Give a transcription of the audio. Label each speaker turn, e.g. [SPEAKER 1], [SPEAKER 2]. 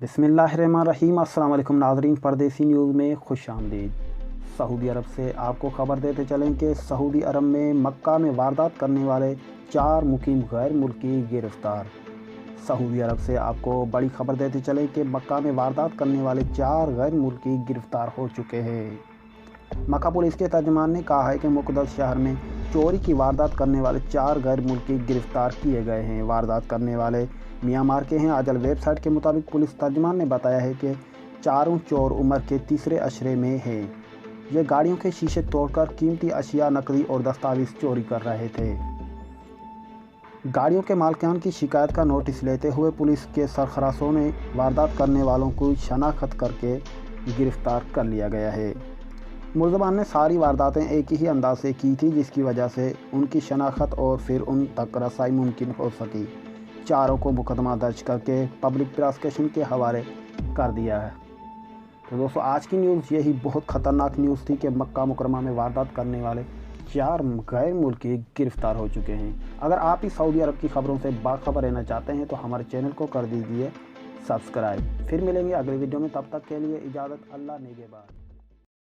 [SPEAKER 1] बिस्मिल्लाहिर्रहमानिर्रहीम। अस्सलाम वालेकुम नाज़रीन, परदेसी न्यूज़ में खुश आमदीद। सऊदी अरब से आपको खबर देते चलें कि सऊदी अरब में मक्का में वारदात करने वाले 4 मुकीम गैर मुल्की गिरफ़्तार। सऊदी अरब से आपको बड़ी खबर देते चलें कि मक्का में वारदात करने वाले 4 गैर मुल्की गिरफ़्तार हो चुके हैं। मक्का पुलिस के तर्जुमान ने कहा है कि मुक़द्दस शहर में चोरी की वारदात करने वाले 4 गैर मुल्की गिरफ़्तार किए गए हैं। वारदात करने वाले म्यांमार के हैं। आजल वेबसाइट के मुताबिक पुलिस तर्जुमान ने बताया है कि चारों चोर उम्र के तीसरे अशरे में हैं। ये गाड़ियों के शीशे तोड़कर कीमती अशिया, नकदी और दस्तावेज़ चोरी कर रहे थे। गाड़ियों के मालिकान की शिकायत का नोटिस लेते हुए पुलिस के सरखरासों ने वारदात करने वालों को शनाख्त करके गिरफ़्तार कर लिया गया है। मुलज़मान ने सारी वारदातें एक ही अंदाज से की थी, जिसकी वजह से उनकी शनाख्त और फिर उन तक रसाई मुमकिन हो सकी। चारों को मुकदमा दर्ज करके पब्लिक प्रॉसिक्यूशन के हवाले कर दिया है। तो दोस्तों, आज की न्यूज़ यही बहुत ख़तरनाक न्यूज़ थी कि मक्का मुकरमा में वारदात करने वाले 4 गैर मुल्की गिरफ़्तार हो चुके हैं। अगर आप इस सऊदी अरब की ख़बरों से बाखबर रहना चाहते हैं तो हमारे चैनल को कर दीजिए सब्सक्राइब। फिर मिलेंगे अगले वीडियो में, तब तक के लिए इजाज़त। अल्लाह निगहबान।